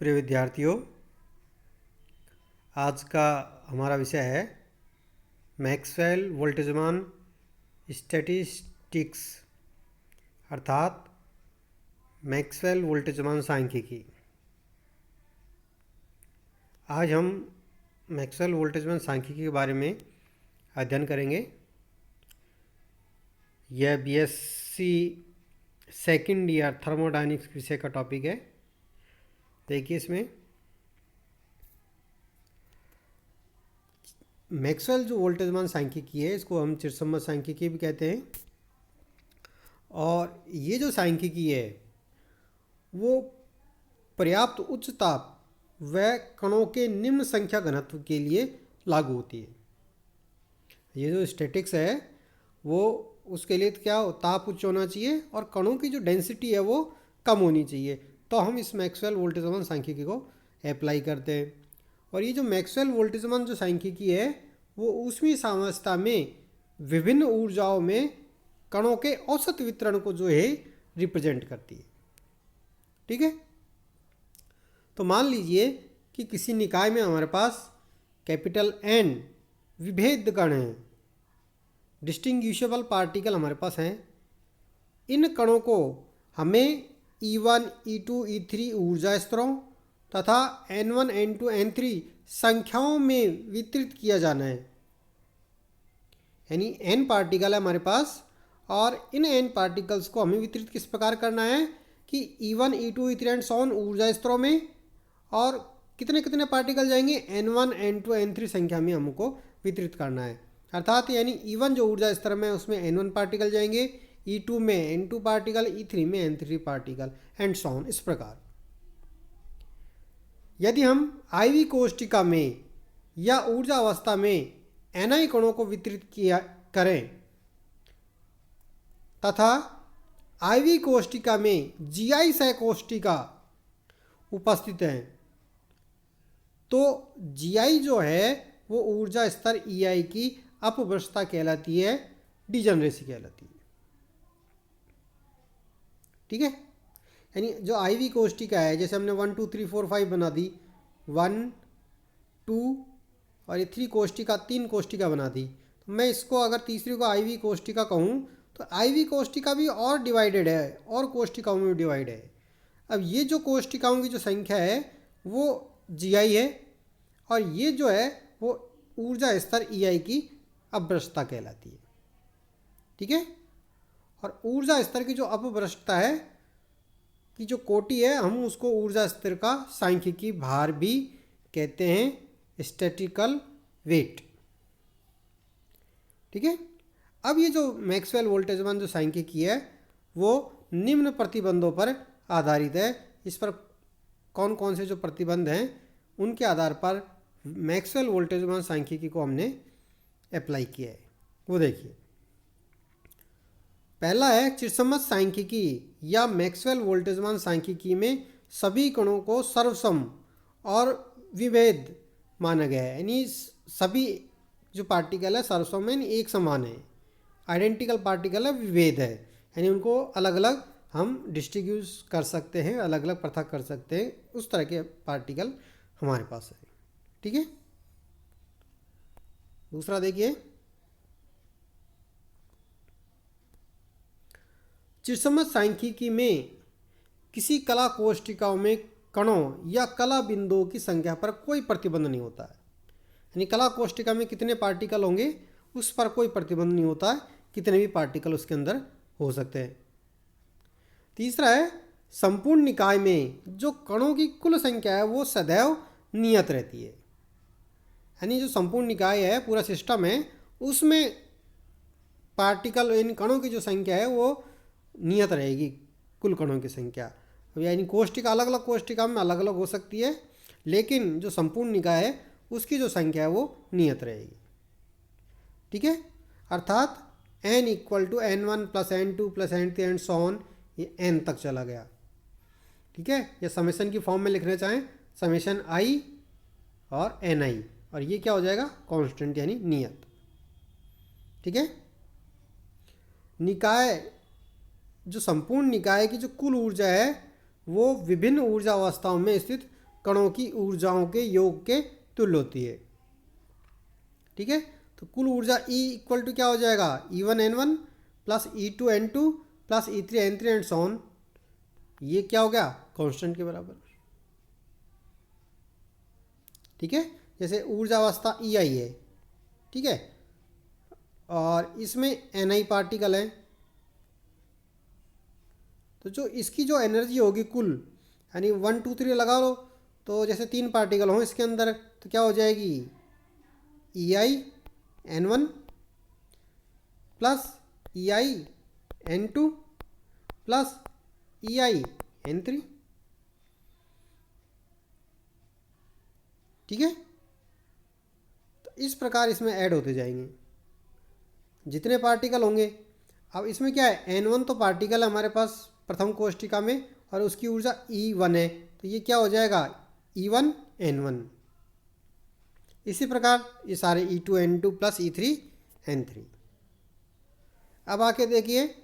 प्रिय विद्यार्थियों, आज का हमारा विषय है मैक्सवेल वोल्टेजमान स्टैटिस्टिक्स अर्थात मैक्सवेल वोल्टेजमान सांख्यिकी। आज हम मैक्सवेल वोल्टेजमान सांख्यिकी के बारे में अध्ययन करेंगे। यह बीएससी सेकंड ईयर थर्मोडायनेमिक्स विषय का टॉपिक है। देखिए, इसमें मैक्सवेल जो वोल्टेजमान सांख्यिकी है, इसको हम चिरसम्मत सांख्यिकी भी कहते हैं। और ये जो सांख्यिकी है वो पर्याप्त उच्च ताप व कणों के निम्न संख्या घनत्व के लिए लागू होती है। ये जो स्टैटिक्स है वो उसके लिए क्या हो, ताप उच्च होना चाहिए और कणों की जो डेंसिटी है वो कम होनी चाहिए, तो हम इस मैक्सवेल वोल्टेजमान सांख्यिकी को अप्लाई करते हैं। और ये जो मैक्सवेल वोल्टेजमान जो सांख्यिकी है वो ऊष्मीय साम्यावस्था में विभिन्न ऊर्जाओं में कणों के औसत वितरण को जो है रिप्रेजेंट करती है। ठीक है, तो मान लीजिए कि किसी निकाय में हमारे पास कैपिटल एन विभेद कण हैं, डिस्टिंग्विशेबल पार्टिकल हमारे पास हैं। इन कणों को हमें E1, E2, E3 ऊर्जा स्तरों तथा N1, N2, N3 संख्याओं में वितरित किया जाना है। यानी N पार्टिकल है हमारे पास और इन N पार्टिकल्स को हमें वितरित किस प्रकार करना है कि E1, E2, E3 and so on ऊर्जा स्तरों में, और कितने कितने पार्टिकल जाएंगे N1, N2, N3 संख्या में हमको वितरित करना है। अर्थात यानी E1 जो ऊर्जा स्तर में उसमें N1 पार्टिकल जाएंगे, E2 में N2 पार्टिकल, E3 में N3 particle and so on. इस प्रकार यदि हम IV कोष्टिका में या ऊर्जा अवस्था में Ni कणों को वितरित किया करें तथा IV कोष्टिका में Gi सह कोष्टिका उपस्थित है, तो Gi जो है वो ऊर्जा स्तर EI की अपभ्रष्टता कहलाती है, डिजनरेसी कहलाती है। ठीक है, यानी जो IV कोष्टिका है, जैसे हमने 1 2 3 4 5 बना दी, 1 2 और ये 3 कोष्टिका, 3 कोष्टिका बना दी, तो मैं इसको अगर तीसरी को IV कोष्टिका कहूँ तो IV कोष्टिका भी और डिवाइडेड है और कोष्टिकाओं में डिवाइड है। अब ये जो कोष्टिकाओं की जो संख्या है वो Gi है और ये जो है वो ऊर्जा स्तर EI की अपभ्रष्टता कहलाती है। ठीक है, और ऊर्जा स्तर की जो अपभ्रष्टता है की जो कोटि है, हम उसको ऊर्जा स्तर का सांख्यिकी भार भी कहते हैं, स्टैटिकल वेट। ठीक है, अब ये जो मैक्सवेल वोल्टेजमान जो सांख्यिकी है वो निम्न प्रतिबंधों पर आधारित है। इस पर कौन कौन से जो प्रतिबंध हैं उनके आधार पर मैक्सवेल वोल्टेजमान सांख्यिकी को हमने अप्लाई किया है, वो देखिए। पहला है चिरसम्मत सांख्यिकी या मैक्सवेल वोल्टेजमान सांख्यिकी में सभी कणों को सर्वसम और विभेद माना गया है। यानी सभी जो पार्टिकल है सर्वसम में एक समान है, आइडेंटिकल पार्टिकल है, विभेद है, यानी उनको अलग अलग हम डिस्ट्रीब्यूट कर सकते हैं, अलग अलग पृथक कर सकते हैं, उस तरह के पार्टिकल हमारे पास है। ठीक है, दूसरा देखिए, चिरसम्मत सांख्यिकी में किसी कला कोष्टिकाओं में कणों या कला बिंदुओं की संख्या पर कोई प्रतिबंध नहीं होता है। यानी कला कोष्टिका में कितने पार्टिकल होंगे उस पर कोई प्रतिबंध नहीं होता है, कितने भी पार्टिकल उसके अंदर हो सकते हैं। तीसरा है संपूर्ण निकाय में जो कणों की कुल संख्या है वो सदैव नियत रहती है। यानी जो संपूर्ण निकाय है, पूरा सिस्टम है, उसमें पार्टिकल इन कणों की जो संख्या है वो नियत रहेगी, कुल कणों की संख्या। यानी कोष्टिका अलग अलग कोष्टिका में अलग अलग हो सकती है, लेकिन जो संपूर्ण निकाय है उसकी जो संख्या है वो नियत रहेगी। ठीक है, अर्थात n = N1 + N2 + N3 and so on, ये n तक चला गया। ठीक है, ये समेशन की फॉर्म में लिखना चाहें, समेशन i और ni, और ये क्या हो जाएगा, कांस्टेंट यानी नियत। ठीक है, निकाय जो संपूर्ण निकाय की जो कुल ऊर्जा है वो विभिन्न ऊर्जा अवस्थाओं में स्थित कणों की ऊर्जाओं के योग के तुल्य होती है। ठीक है, तो कुल ऊर्जा E इक्वल टू क्या हो जाएगा, E1N1 plus E2N2 plus E3N3 and so on. ये क्या हो गया, कांस्टेंट के बराबर। ठीक है, जैसे ऊर्जा अवस्था EI है, ठीक है, और इसमें Ni पार्टिकल है, तो जो इसकी जो एनर्जी होगी कुल, यानी 1 2 3 लगा लो, तो जैसे 3 पार्टिकल हों इसके अंदर, तो क्या हो जाएगी, EI N1 plus EI N2 plus EI N3। ठीक है, तो इस प्रकार इसमें ऐड होते जाएंगे जितने पार्टिकल होंगे। अब इसमें क्या है, N1 तो पार्टिकल है हमारे पास प्रथम कोष्टिका में, और उसकी ऊर्जा E1 है, तो ये क्या हो जाएगा, E1N1। इसी प्रकार ये सारे E2N2 प्लस E3N3। अब आके देखिए,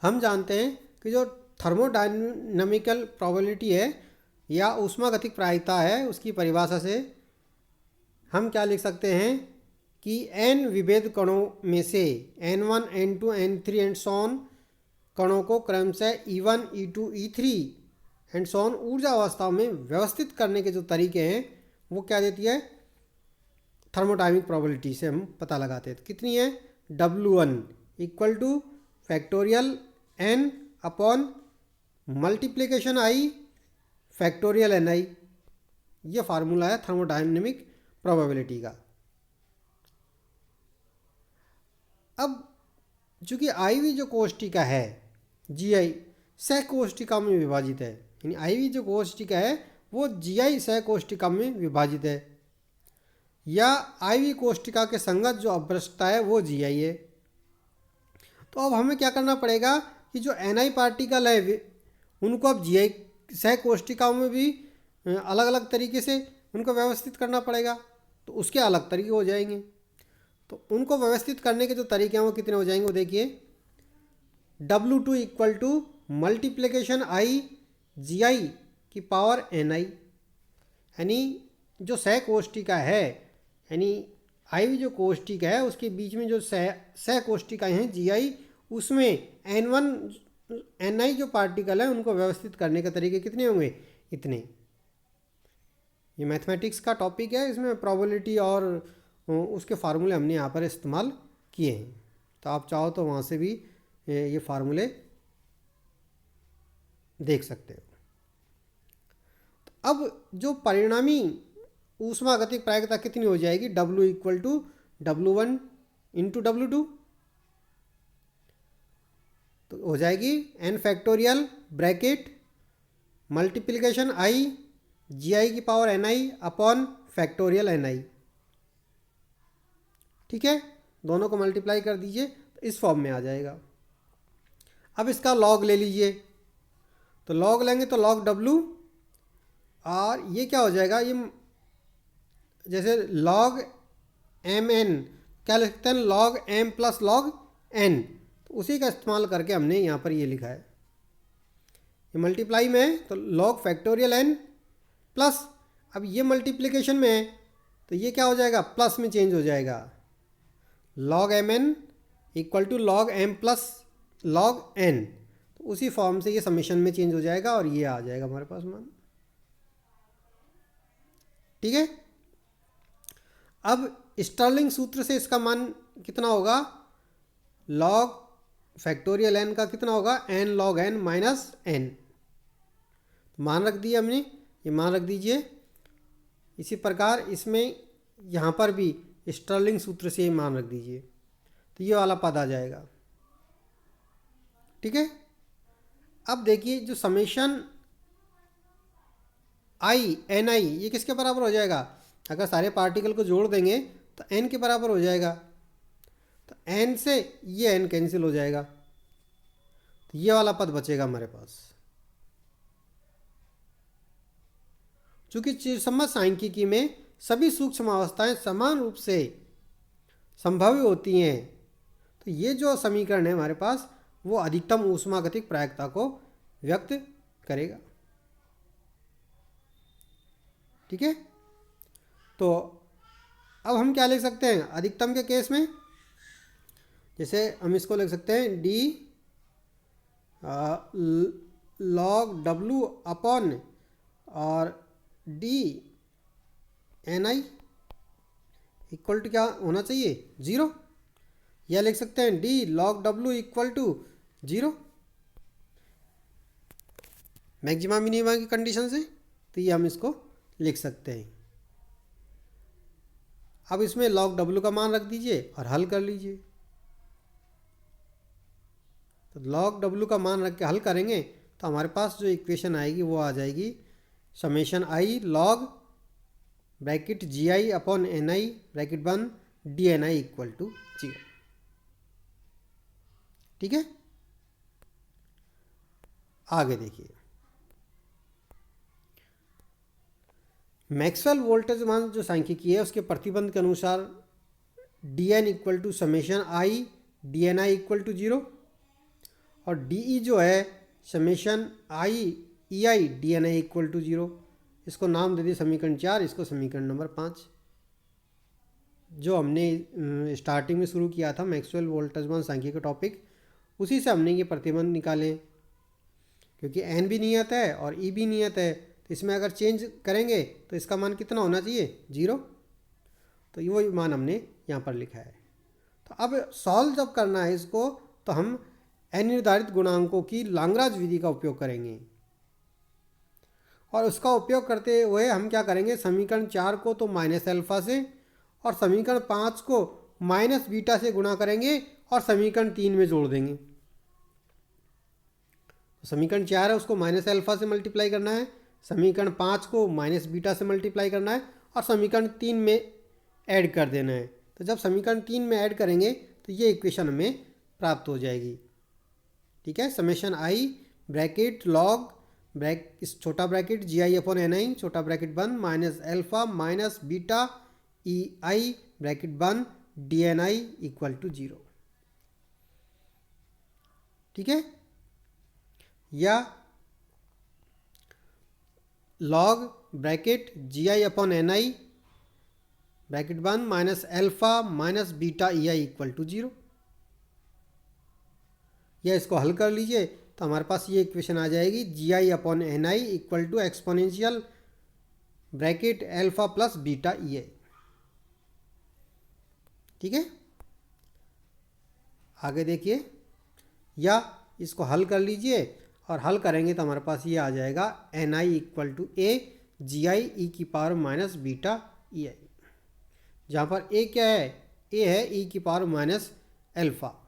हम जानते हैं कि जो थर्मोडायनामिकल प्रोबेबिलिटी है या ऊष्मागतिक प्रायिकता है, उसकी परिभाषा से हम क्या लिख सकते हैं कि n विभेद कणों में से N1 N2 N3 and so on कणों को क्रमशः E1 E2 E3 and so on ऊर्जा अवस्थाओं में व्यवस्थित करने के जो तरीके हैं वो क्या देती है, थर्मोडायनामिक प्रोबेबिलिटी से हम पता लगाते हैं। तो कितनी है, W1 equal two factorial N upon multiplication I factorial Ni। ये फार्मूला है थर्मोडायनामिक प्रोबेबिलिटी का। अब चूँकि IV जो कोष्टिका है GI सह कोष्टिका में विभाजित है, यानी IV जो कोष्टिका है वो GI सह कोष्टिका में विभाजित है, या IV कोष्टिका के संगत जो अभ्रष्टता है वो GI है। तो अब हमें क्या करना पड़ेगा कि जो Ni पार्टिकल है उनको अब GI सह कोष्टिकाओं में भी अलग अलग तरीके से उनको व्यवस्थित करना पड़ेगा, तो उसके अलग तरीके हो जाएंगे। तो उनको व्यवस्थित करने के जो तरीके हैं वो कितने हो जाएंगे, वो देखिए, W2 equal to multiplication I GI की पावर Ni, यानी जो सह कोष्टिका है, यानी IV जो कोष्टिका है उसके बीच में जो सह कोष्टिकाएँ हैं GI, उसमें Ni जो पार्टिकल है उनको व्यवस्थित करने के तरीके कितने होंगे, इतने। ये मैथमेटिक्स का टॉपिक है, इसमें प्रोबेबिलिटी और उसके फार्मूले हमने यहाँ पर इस्तेमाल किए हैं, तो आप चाहो तो वहाँ से भी ये फार्मूले देख सकते हो। तो अब जो परिणामी ऊष्मागतिक प्रायिकता कितनी हो जाएगी, W equal to W1 into W2, तो हो जाएगी n factorial bracket multiplication I GI की power Ni upon factorial Ni। ठीक है, दोनों को मल्टीप्लाई कर दीजिए तो इस फॉर्म में आ जाएगा। अब इसका लॉग ले लीजिए, तो लॉग लेंगे तो लॉग W, और ये क्या हो जाएगा, ये जैसे लॉग Mn क्या लिखते हैं, log M plus log N, तो उसी का इस्तेमाल करके हमने यहाँ पर ये लिखा है। ये मल्टीप्लाई में है तो लॉग फैक्टोरियल N प्लस, अब ये मल्टीप्लिकेशन में है तो ये क्या हो जाएगा, प्लस में चेंज हो जाएगा, log Mn equal to log M plus log N, तो उसी फॉर्म से ये समेशन में चेंज हो जाएगा और ये आ जाएगा हमारे पास मान। ठीक है, अब स्टर्लिंग सूत्र से इसका मान कितना होगा, लॉग फैक्टोरियल n का कितना होगा, n log n minus n। मान रख दिया हमने, ये मान रख दीजिए। इसी प्रकार इसमें यहाँ पर भी स्टर्लिंग सूत्र से मान रख दीजिए, तो ये वाला पद आ जाएगा। ठीक है, अब देखिए जो समेशन I Ni ये किसके बराबर हो जाएगा, अगर सारे पार्टिकल को जोड़ देंगे तो n के बराबर हो जाएगा, तो n से ये n कैंसिल हो जाएगा, तो ये वाला पद बचेगा हमारे पास। चूँकि चिरसम्मत सांख्यिकी में सभी सूक्ष्म अवस्थाएं समान रूप से संभाव्य होती हैं, तो ये जो समीकरण है हमारे पास वो अधिकतम ऊष्मागतिक प्रायिकता को व्यक्त करेगा। ठीक है। तो अब हम क्या लिख सकते हैं अधिकतम के केस में, जैसे हम इसको लिख सकते हैं डी लॉग डब्लू अपॉन और D N I equal to क्या होना चाहिए 0, या लिख सकते हैं D log W equal to 0 maxima minima की कंडीशन से। तो ये हम इसको लिख सकते हैं। अब इसमें लॉग डब्लू का मान रख दीजिए और हल कर लीजिए। तो लॉग डब्लू का मान रख के हल करेंगे तो हमारे पास जो इक्वेशन आएगी वो आ जाएगी summation I log bracket G I upon N I bracket बन D N I equal to 0। ठीक है, आगे देखिए मैक्सवेल वोल्टेज मान जो सांख्यिकी है उसके प्रतिबंध के अनुसार D N equal to summation I D N I equal to 0 और डी ई जो है summation I E I D N I equal to 0। इसको नाम दे दिए समीकरण 4, इसको समीकरण नंबर 5। जो हमने स्टार्टिंग में शुरू किया था मैक्सवेल वोल्टेज मान सांख्यिकी का टॉपिक, उसी से हमने ये प्रतिबंध निकाले। क्योंकि एन भी नियत है और ई भी नियत है, तो इसमें अगर चेंज करेंगे तो इसका मान कितना होना चाहिए 0। तो वो मान हमने यहाँ पर लिखा है। तो अब सॉल्व जब करना है इसको तो हम अनिर्धारित गुणांकों की लाग्रांज विधि का उपयोग करेंगे। और उसका उपयोग करते हुए हम क्या करेंगे समीकरण 4 को तो माइनस अल्फा से और समीकरण 5 को माइनस बीटा से गुणा करेंगे और समीकरण 3 में जोड़ देंगे। समीकरण 4 है उसको माइनस अल्फा से मल्टीप्लाई करना है, समीकरण 5 को माइनस बीटा से मल्टीप्लाई करना है और समीकरण 3 में ऐड कर देना है। तो जब समीकरण 3 में ऐड करेंगे तो ये इक्वेशन हमें प्राप्त हो जाएगी। ठीक है, समेशन आई ब्रैकेट लॉग इस छोटा bracket G I upon N I छोटा ब्रैकेट बंद minus alpha minus beta E I bracket बंद D N I equal to 0। ठीक है, या log bracket G I upon N I bracket बंद minus alpha minus beta E I equal to 0। या इसको हल कर लीजिए तो हमारे पास ये इक्वेशन आ जाएगी G I upon N I equal to exponential bracket alpha plus beta E I. ठीक है, आगे देखिए, या इसको हल कर लीजिए और हल करेंगे तो हमारे पास ये आ जाएगा एन आई इक्वल टू ए जी आई ई की पावर माइनस बीटा ई आई, जहाँ पर ए क्या है, ए है ई की पावर माइनस अल्फा।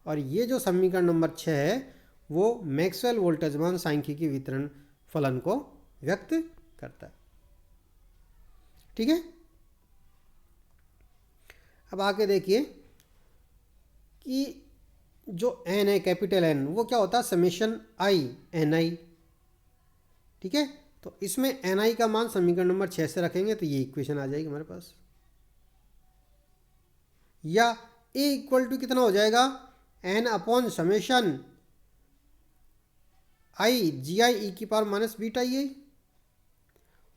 और ये जो समीकरण नंबर 6 है वो मैक्सवेल वोल्टेज मान सांख्यिकी वितरण फलन को व्यक्त करता है। ठीक है, अब आगे देखिए कि जो एन है कैपिटल एन वो क्या होता है समेशन आई एन आई। ठीक है, तो इसमें एन आई का मान समीकरण नंबर 6 से रखेंगे तो ये इक्वेशन आ जाएगी हमारे पास। या ए इक्वल टू कितना हो जाएगा एन अपॉन समेशन आई जी आई ई की पावर माइनस बीटा ई आई,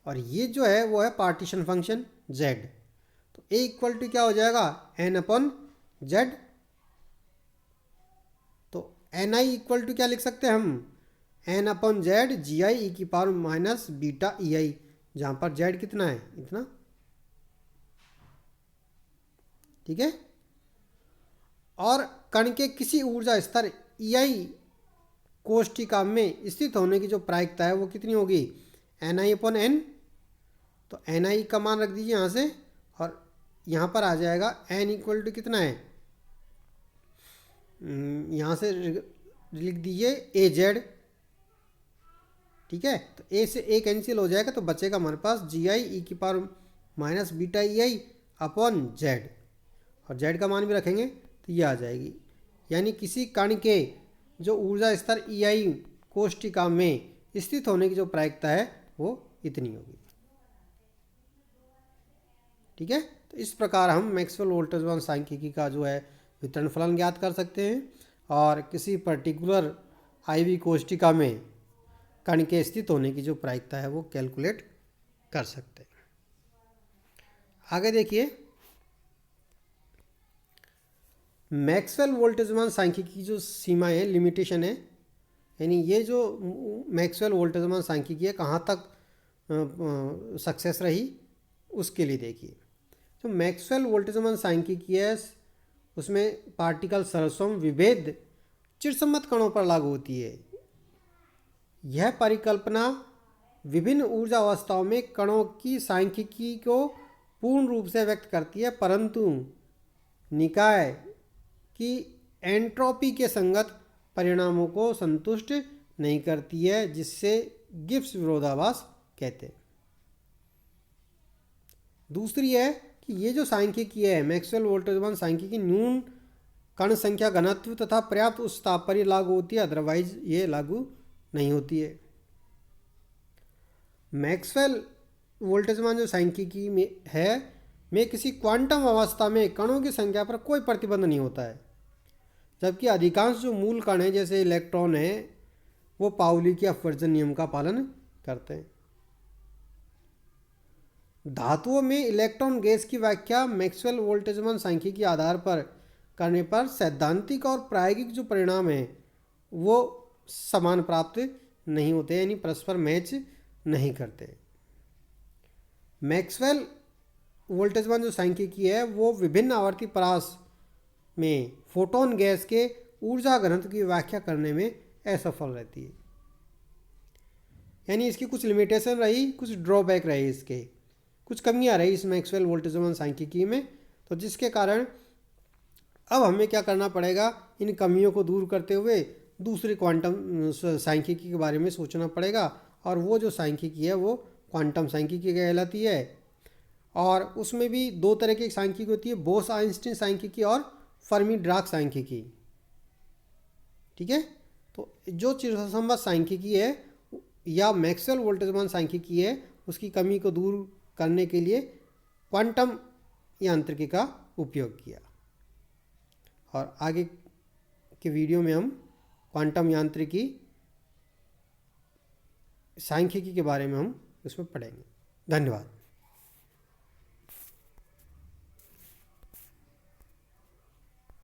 और ये जो है वो है पार्टीशन फंक्शन जेड। तो ए इक्वल टू क्या हो जाएगा एन अपॉन जेड। तो एन आई इक्वल टू क्या लिख सकते हैं हम एन अपॉन जेड जी आई ई की पावर माइनस बीटा ई आई, जहाँ पर जेड कितना है इतना। ठीक है, और कण के किसी ऊर्जा स्तर ई आई कोष्ठिका में स्थित होने की जो प्रायिकता है वो कितनी होगी एन आई अपॉन एन। तो एन आई का मान रख दीजिए यहाँ से और यहाँ पर आ जाएगा एन इक्वल टू कितना है, यहाँ से लिख दीजिए ए जेड। ठीक है, तो ए से ए कैंसिल हो जाएगा तो बचेगा हमारे पास जी आई ई की पावर माइनस बीटा ई आई अपॉन जेड, और जेड का मान भी रखेंगे तो ये आ जाएगी। यानी किसी कण के जो ऊर्जा स्तर ई आई कोष्ठिका में स्थित होने की जो प्रायिकता है वो इतनी होगी। ठीक है, तो इस प्रकार हम मैक्सवेल वोल्टेज मान सांख्यिकी का जो है वितरण फलन ज्ञात कर सकते हैं और किसी पर्टिकुलर आई वी कोष्ठिका में कण के स्थित होने की जो प्रायिकता है वो कैलकुलेट कर सकते हैं। आगे देखिए, मैक्सवेल वोल्टेजमान सांख्यिकी की जो सीमा है, लिमिटेशन है, यानी ये जो मैक्सवेल वोल्टेजमान सांख्यिकी है कहाँ तक सक्सेस रही, उसके लिए देखिए। जो मैक्सवेल वोल्टेजमान सांख्यिकी है उसमें पार्टिकल सर्वसम विभेद चिरसम्मत कणों पर लागू होती है। यह परिकल्पना विभिन्न ऊर्जा अवस्थाओं में कणों की सांख्यिकी को पूर्ण रूप से व्यक्त करती है, परंतु निकाय की एंट्रोपी के संगत परिणामों को संतुष्ट नहीं करती है, जिससे गिब्स विरोधाभास कहते हैं। दूसरी है कि ये जो सांख्यिकी है, मैक्सवेल वोल्टेजमान सांख्यिकी न्यून कण संख्या घनत्व तथा पर्याप्त उच्च ताप पर ही लागू होती है, अदरवाइज ये लागू नहीं होती है। मैक्सवेल वोल्टेजमान जो सांख्यिकी में है में किसी क्वांटम अवस्था में कणों की संख्या पर कोई प्रतिबंध नहीं होता है, जबकि अधिकांश जो मूल कण हैं जैसे इलेक्ट्रॉन है वो पाउली के अपवर्जन नियम का पालन करते हैं। धातुओं में इलेक्ट्रॉन गैस की व्याख्या मैक्सवेल वोल्टेजमान सांख्यिकी के आधार पर करने पर सैद्धांतिक और प्रायोगिक जो परिणाम हैं वो समान प्राप्त नहीं होते, यानी परस्पर मैच नहीं करते। मैक्सवेल वोल्टेजमान जो सांख्यिकी है वो विभिन्न आवर्ती परास में फोटोन गैस के ऊर्जा घनत्व की व्याख्या करने में असफल रहती है, यानी इसकी कुछ लिमिटेशन रही, कुछ ड्रॉबैक रही, इसके कुछ कमियां रही इस मैक्सवेल वोल्टेजमान सांख्यिकी में। तो जिसके कारण अब हमें क्या करना पड़ेगा, इन कमियों को दूर करते हुए दूसरी क्वांटम सांख्यिकी के बारे में सोचना पड़ेगा, और वो जो सांख्यिकी है वो क्वांटम सांख्यिकी कहलाती है। और उसमें भी दो तरह की सांख्यिकी होती है, बोस आइंस्टीन सांख्यिकी और फर्मी डिराक सांख्यिकी। ठीक है, तो जो चिरसम्मत सांख्यिकी है या मैक्सवेल वोल्टेजमान सांख्यिकी है उसकी कमी को दूर करने के लिए क्वांटम यांत्रिकी का उपयोग किया। और आगे के वीडियो में हम क्वांटम यांत्रिकी सांख्यिकी के बारे में हम इसमें पढ़ेंगे। धन्यवाद।